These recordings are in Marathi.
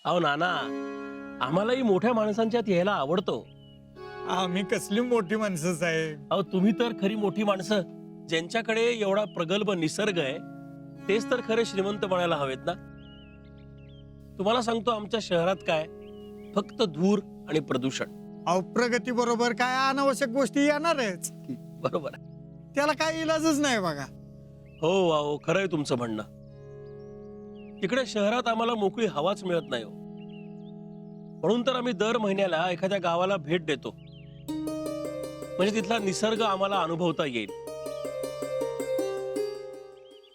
अहो नाना, आम्हालाही मोठ्या माणसांच्यात यायला आवडतो. आम्ही कसली मोठी माणसं साहेब. अहो तुम्ही तर खरी मोठी माणसं, ज्यांच्याकडे एवढा प्रगल्भ निसर्ग आहे तेच तर खरे श्रीमंत म्हणायला हवेत ना. तुम्हाला सांगतो, आमच्या शहरात काय फक्त धूर आणि प्रदूषण. अहो प्रगती बरोबर काय अनावश्यक गोष्टी येणारच, बरोबर आहे. त्याला काही इलाजच नाही बघा. हो अहो, खरं आहे तुमचं म्हणणं. इकडे शहरात आम्हाला मोकळी हवाच मिळत नाही हो. म्हणून तर आम्ही दर महिन्याला एखाद्या गावाला भेट देतो, म्हणजे तिथला निसर्ग आम्हाला अनुभवता येईल.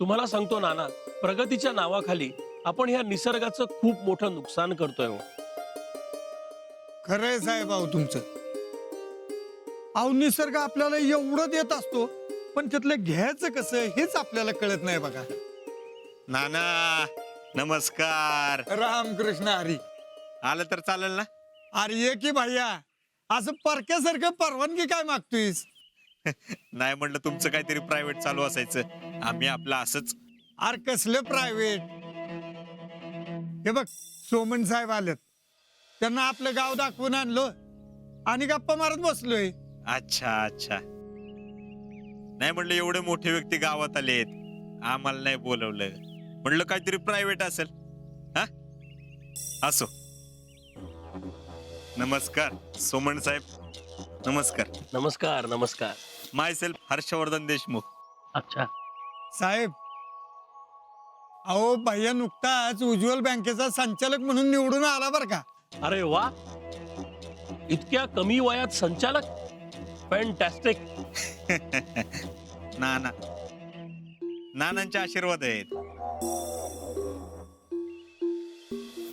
तुम्हाला सांगतो नाना, प्रगतीच्या नावाखाली आपण ह्या निसर्गाचं खूप मोठं नुकसान करतोय हो. खरंय साहेब अहो तुमचं. अहो निसर्ग आपल्याला एवढं देत असतो, पण त्यातलं घ्यायचं कसं हेच आपल्याला कळत नाही बघा. नाना नमस्कार. रामकृष्ण हरी. आलं तर चालेल ना? अरे ये की भैया, असं परक्यासारखं परवानगी काय मागतोयस? नाही म्हणलं तुमचं काहीतरी प्रायव्हेट चालू असायचं, आम्ही आपलं असंच. अरे कसलं प्रायव्हेट? हे बघ सोमन साहेब आलेत, त्यांना आपलं गाव दाखवून आणलो आणि गप्पा मारत बसलोय. अच्छा अच्छा. नाही म्हणलं एवढे मोठे व्यक्ती गावात आलेत, आम्हाला नाही बोलवलं, म्हणलं काहीतरी प्रायव्हेट असेल. हा असो. नमस्कार सोमन साहेब. नमस्कार. नमस्कार नमस्कार. माय सेल्फ हर्षवर्धन देशमुख. अच्छा. साहेब अहो भैया नुकताच उज्ज्वल बँकेचा संचालक म्हणून निवडून आला बर का. अरे वा, इतक्या कमी वयात संचालक, फॅन्टॅस्टिक. नाना नानांचे आशीर्वाद आहेत.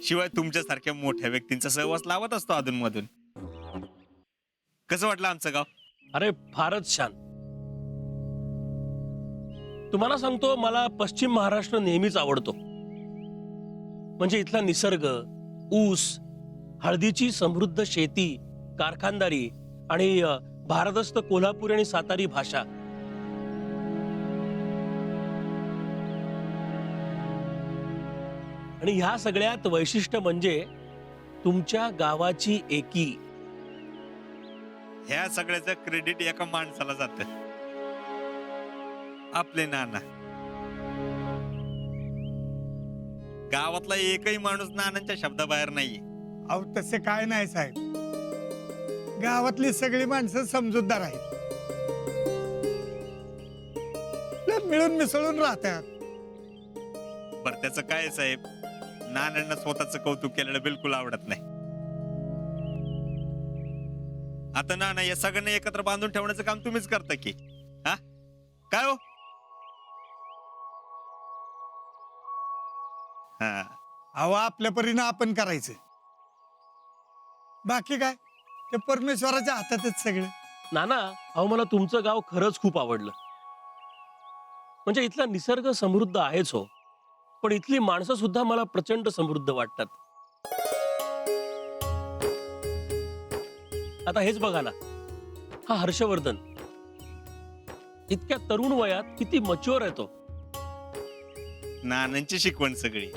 शिवाय तुमच्यासारख्या मोठ्या व्यक्तींचा सहवास लावत असतो अधूनमधून. कसं वाटलं आमचं गाव? अरे फारच छान. तुम्हाला सांगतो, मला पश्चिम महाराष्ट्र नेहमीच आवडतो. म्हणजे इथला निसर्ग, ऊस, हळदीची समृद्ध शेती, कारखानदारी आणि भारदस्त कोल्हापुरी आणि सातारी भाषा. आणि ह्या सगळ्यात वैशिष्ट्य म्हणजे तुमच्या गावाची एकी. ह्या सगळ्याचं क्रेडिट एका माणसाला जात, आपले नाना. गावातला एकही माणूस नानांच्या शब्दाबाहेर नाहीये. अहो तसे काय नाही साहेब, गावातली सगळी माणसं समजूतदार आहेत, लय मिळून मिसळून राहतात. बरं त्याचं काय आहे साहेब, नानांना स्वतःच कौतुक केलेलं बिलकुल आवडत नाही. आता नाना या सगळ्यांना एकत्र बांधून ठेवण्याचं काम तुम्हीच करता की? हा काय हो? हा अहो आपल्या परीनं आपण करायचं, बाकी काय ते परमेश्वराच्या हातातच सगळं. नाना, अहो मला तुमचं गाव खरंच खूप आवडलं. म्हणजे इथला निसर्ग समृद्ध आहेच हो, पण इथली माणसं सुद्धा मला प्रचंड समृद्ध वाटतात. आता हेच बघा ना, हा हर्षवर्धन इतक्या तरुण वयात किती मच्युअर आहे तो. नानांची शिकवण सगळी.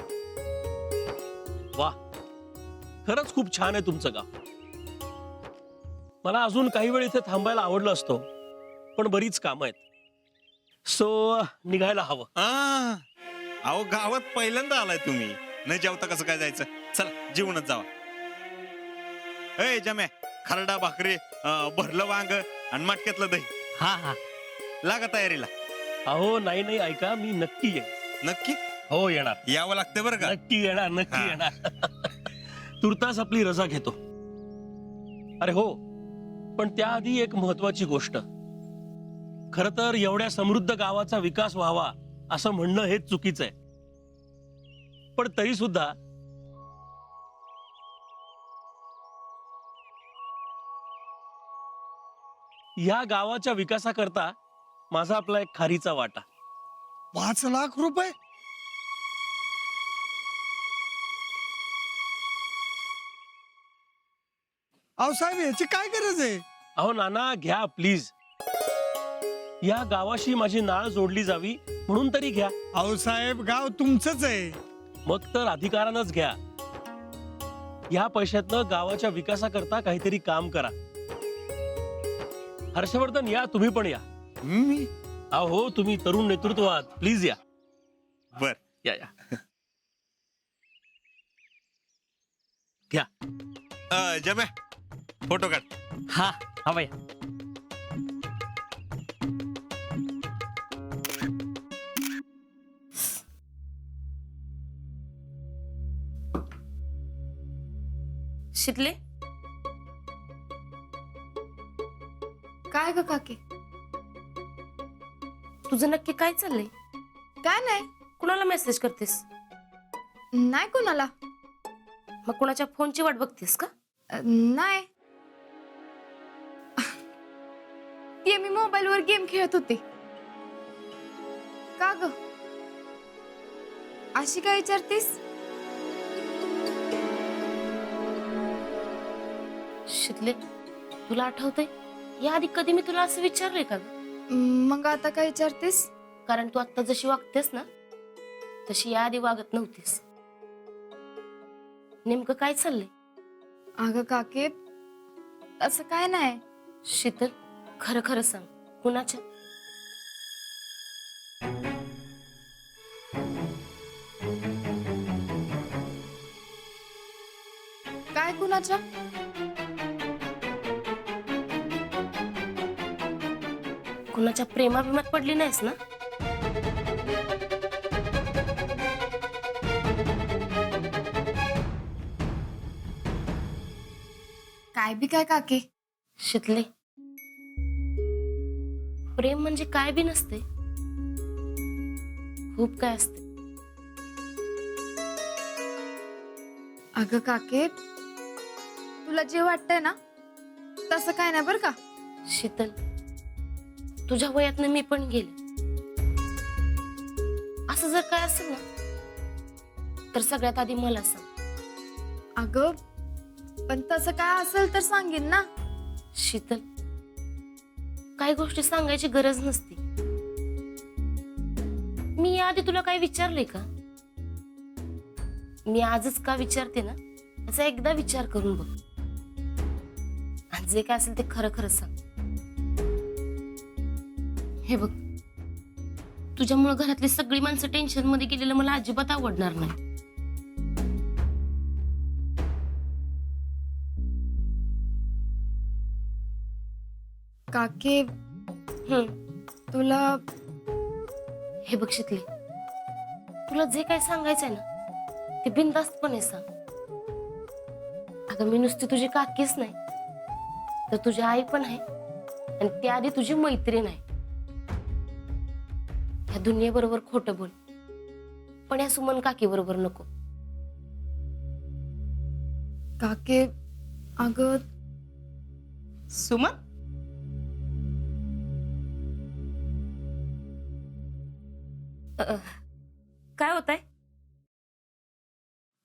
वा, खरंच खूप छान आहे तुमचं गाव. मला अजून काही वेळ इथे थांबायला आवडलं असतो, पण बरीच कामं आहेत, सो निघायला हवं. अहो गावात पहिल्यांदा आलाय तुम्ही, न जेवता कसं काय जायचं? चला जेवणच जावा. ए जम्या, खरडा भाकरी, भरलं वांग आणि मटक्यातलं दही. हा हा, लागा तयारीला. अहो नाही नाही, ऐका, मी नक्की येईन. नक्की हो येणार, यावं लागतं बरं का? नक्की येणार, नक्की हा. येणार. तुर्तास आपली रजा घेतो. अरे हो, पण त्याआधी एक महत्वाची गोष्ट. खर तर एवढ्या समृद्ध गावाचा विकास व्हावा असं म्हणणं हेच चुकीचं आहे, पण तरी सुद्धा या गावाच्या विकासाकरता माझा आपला एक खारीचा वाटा. 5 लाख रुपये? अहो साहेब याची काय गरज आहे? अहो नाना, घ्या प्लीज. या गावाशी माझी नाळ जोडली जावी म्हणून तरी घ्या. अहो साहेब गाव तुमचंच आहे. मग तर अधिकारानंच घ्या. या पैशातनं गावाच्या विकासाकरता काहीतरी काम करा. हर्षवर्धन, या तुम्ही पण या. मी अहो, तुम्ही तरुण नेतृत्व आहात, प्लीज या. बर. या या. घ्या. जम्या फोटो काढ. हा हवा या. शितले, काय ग काकी? तुझं नक्की काय चाललंय? काय नाही. कुणाला मेसेज करतेस? नाही कोणाला. मग कुणाच्या फोनची वाट बघतेस का? नाही. ते मी मोबाईल वर गेम खेळत होते. का ग अशी काय विचारतेस? शितले, तुला आठवतंय याआधी कधी मी तुला असं विचारलंय का ग? मग आता काय विचारतेस? कारण तू आता जशी वागतेस ना तशी याआधी वागत नव्हतीस. नेमकं काय चाललंय? अगं काके असं काय नाही. शीतल, खरं खरं सांग, कुणाच्या? काय कुणाच्या? कुणाच्या प्रेमाभिमात पडली नाहीस ना? काय बी काय काके? शितले, प्रेम म्हणजे काय बी नसते, खूप काय असते. अगं काके तुला जे वाटतंय ना तसं काय नाही बर का. शीतल, तुझ्या वयातनं मी पण गेले. असं जर काय असेल ना तर सगळ्यात आधी मला सांग. अगं पण तसं काय असेल तर सांगेन ना. शीतल, काही गोष्टी सांगायची गरज नसती. मी याआधी तुला काय विचारले का? मी आजच का विचारते ना याचा एकदा विचार करून बघ. आणि जे काय असेल ते खरं खरं सांग. हे बघ, तुझ्यामुळे घरातली सगळी माणसं टेन्शन मध्ये गेलेलं मला अजिबात आवडणार नाही. काके तुला हे बघ शितले, तुला जे काय सांगायचंय ना ते बिनधास्तपणे सांग. अगं मी नुसती तुझी काकीच नाही तर तुझी आई पण आहे आणि त्याआधी तुझी मैत्रीण आहे. ह्या दुनियेबरोबर खोटं बोल पण या सुमन काकी बरोबर नको. काके अगं सुमन, काय होत आहे?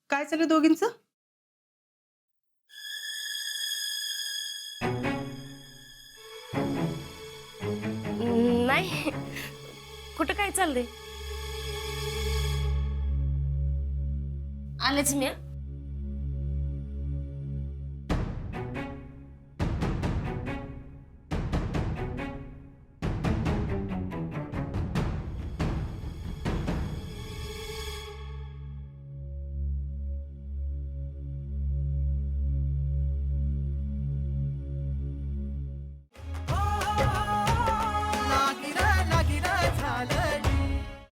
काय चालू दोघींचं? नाही, कुठं काय चाललंय? आलेच मी.